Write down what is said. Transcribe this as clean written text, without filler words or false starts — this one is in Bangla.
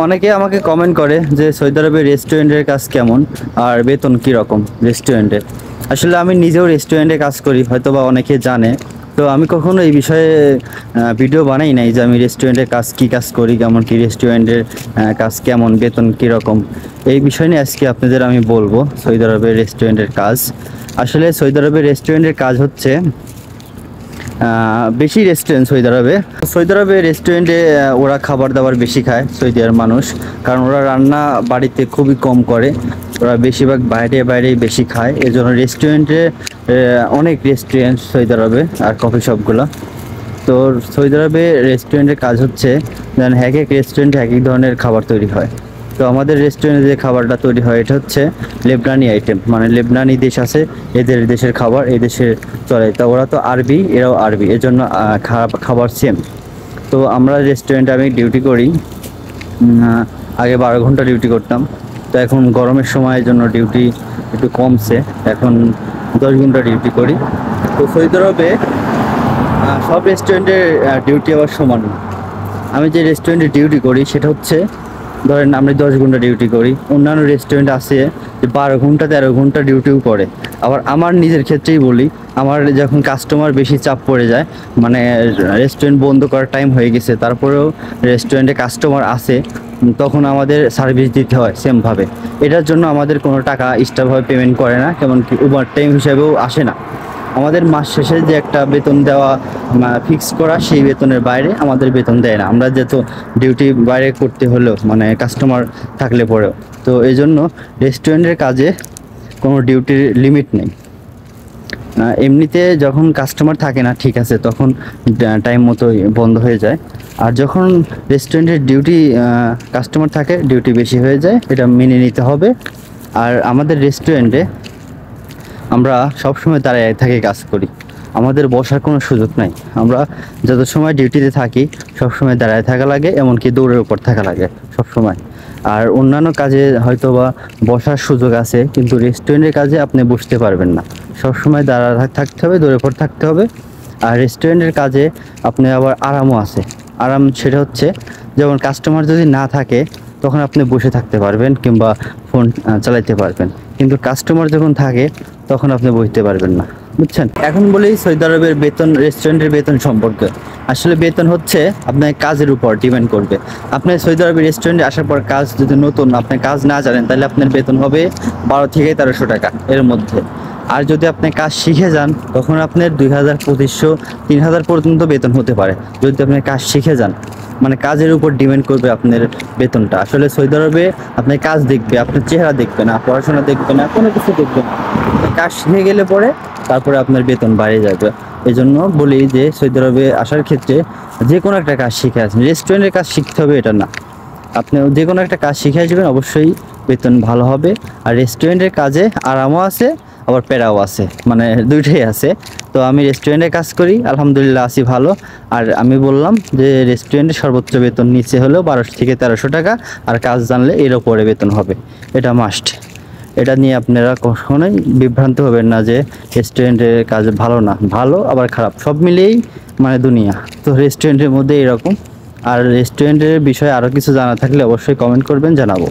অনেকে আমাকে কমেন্ট করে যে সৌদি আরবের রেস্টুরেন্টের কাজ কেমন আর বেতন কি রকম রেস্টুরেন্টে। আসলে আমি নিজেও রেস্টুরেন্টে কাজ করি, হয়তো বা অনেকে জানে। তো আমি কখনো এই বিষয়ে ভিডিও বানাই নাই যে আমি রেস্টুরেন্টের কাজ কি কাজ করি, কেমন কি রেস্টুরেন্টের কাজ কেমন, বেতন কি রকম। এই বিষয় নিয়ে আজকে আপনাদের আমি বলবো সৌদি আরবের রেস্টুরেন্টের কাজ। আসলে সৌদি আরবের রেস্টুরেন্টের কাজ হচ্ছে বেশি রেস্টুরেন্ট সৌদি আরবে রেস্টুরেন্টে ওরা খাবার দাবার বেশি খায় সৌদিয়ার মানুষ, কারণ ওরা রান্না বাড়িতে খুবই কম করে। ওরা বেশিরভাগ বাইরে বাইরেই বেশি খায়, এজন্য রেস্টুরেন্টে অনেক রেস্টুরেন্ট সৌদি আরবে আর কফি শপগুলো। তো সৌদি আরবে রেস্টুরেন্টের কাজ হচ্ছে যেন এক এক রেস্টুরেন্টে এক এক ধরনের খাবার তৈরি হয়। তো আমাদের রেস্টুরেন্টে যে খাবারটা তৈরি হয় এটা হচ্ছে লেবনানি আইটেম, মানে লেবনানি দেশ আছে, এদের দেশের খাবার এই দেশে চলে। তা ওরা তো আরবি, এরাও আরবি, এজন্য খাবার সেম। তো আমরা রেস্টুরেন্টে আমি ডিউটি করি, আগে 12 ঘন্টা ডিউটি করতাম। তো এখন গরমের সময়ের জন্য ডিউটি একটু কমছে, এখন 10 ঘন্টা ডিউটি করি। তো সৌদি আরবে সব রেস্টুরেন্টের ডিউটি আবার সমান না। আমি যে রেস্টুরেন্টে ডিউটি করি সেটা হচ্ছে, ধরেন আমি 10 ঘন্টা ডিউটি করি, অন্যান্য রেস্টুরেন্ট আছে যে 12 ঘন্টা 13 ঘন্টা ডিউটিও করে। আবার আমার নিজের ক্ষেত্রেই বলি, আমার যখন কাস্টমার বেশি চাপ পড়ে যায়, মানে রেস্টুরেন্ট বন্ধ করার টাইম হয়ে গেছে, তারপরেও রেস্টুরেন্টে কাস্টমার আসে, তখন আমাদের সার্ভিস দিতে হয় সেমভাবে। এটার জন্য আমাদের কোনো টাকা এক্সট্রাভাবে পেমেন্ট করে না, কেমন কি ওভার টাইম হিসাবেও আসে না। আমাদের মাস শেষে যে একটা বেতন দেওয়া ফিক্স করা, সেই বেতনের বাইরে আমাদের বেতন দেয় না, আমরা যেহেতু ডিউটি বাইরে করতে হলেও, মানে কাস্টমার থাকলে পরেও। তো এই জন্য রেস্টুরেন্টের কাজে কোনো ডিউটির লিমিট নেই। এমনিতে যখন কাস্টমার থাকে না, ঠিক আছে, তখন টাইম মতো বন্ধ হয়ে যায়। আর যখন রেস্টুরেন্টের ডিউটি কাস্টমার থাকে, ডিউটি বেশি হয়ে যায়, এটা মেনে নিতে হবে। আর আমাদের রেস্টুরেন্টে আমরা সবসময় দাঁড়ায় থেকে কাজ করি, আমাদের বসার কোনো সুযোগ নাই। আমরা যত সময় ডিউটিতে থাকি সবসময় দাঁড়ায় থাকা লাগে, এমনকি দৌড়ের উপর থাকা লাগে সবসময়। আর অন্যান্য কাজে হয়তো বা বসার সুযোগ আছে, কিন্তু রেস্টুরেন্টের কাজে আপনি বসতে পারবেন না, সবসময় দাঁড়া থাকতে হবে, দৌড়ের উপর থাকতে হবে। আর রেস্টুরেন্টের কাজে আপনি আবার আরামও আছে। আরাম সেটা হচ্ছে, যেমন কাস্টমার যদি না থাকে তখন আপনি বসে থাকতে পারবেন কিংবা ফোন চালাইতে পারবেন, কিন্তু কাস্টমার যখন থাকে তখন আপনি বসতে পারবেন না, বুঝছেন। এখন বলি সৌদি আরবের বেতন, রেস্টুরেন্টের বেতন সম্পর্কে। আসলে বেতন হচ্ছে আপনার কাজের উপর ডিপেন্ড করবে। আপনি সৌদি আরবের রেস্টুরেন্টে আসার পর কাজ যদি নতুন, আপনি কাজ না জানেন, তাহলে আপনার বেতন হবে 12 থেকে 1300 টাকা এর মধ্যে। আর যদি আপনি কাজ শিখে যান তখন আপনার 2000, 2500, 3000 পর্যন্ত বেতন হতে পারে, যদি আপনি কাজ শিখে যান। মানে কাজের উপর ডিপেন্ড করবে আপনার বেতনটা। আসলে সৌদি আরবে আপনার কাজ দেখবে, আপনার চেহারা দেখবে না, পড়াশোনা দেখবে না, কোনো কিছু দেখবে না। কাজ শিখে গেলে পরে তারপরে আপনার বেতন বাড়ে যাবে। এই জন্য বলি যে সৌদি আরবে আসার ক্ষেত্রে যে কোনো একটা কাজ শিখে আসবেন, রেস্টুরেন্টের কাজ শিখতে হবে এটা না, আপনি যে কোনো একটা কাজ শিখে আসবেন, অবশ্যই বেতন ভালো হবে। আর রেস্টুরেন্টের কাজে আরামও আছে, আবার প্যারাও আছে, মানে দুইটাই আছে। তো আমি রেস্টুরেন্টে কাজ করি, আলহামদুলিল্লাহ আছি ভালো। আর আমি বললাম যে রেস্টুরেন্টে সর্বোচ্চ বেতন নিচে হলেও 1200 থেকে 1300 টাকা, আর কাজ জানলে এর ওপরে বেতন হবে, এটা মাস্ট। এটা নিয়ে আপনারা কখনোই বিভ্রান্ত হবেন না যে রেস্টুরেন্টের কাজ ভালো না, ভালো আবার খারাপ সব মিলিয়েই মানে দুনিয়া। তো রেস্টুরেন্টের মধ্যে এরকম। আর রেস্টুরেন্টের বিষয়ে আরও কিছু জানা থাকলে অবশ্যই কমেন্ট করবেন, জানাবো।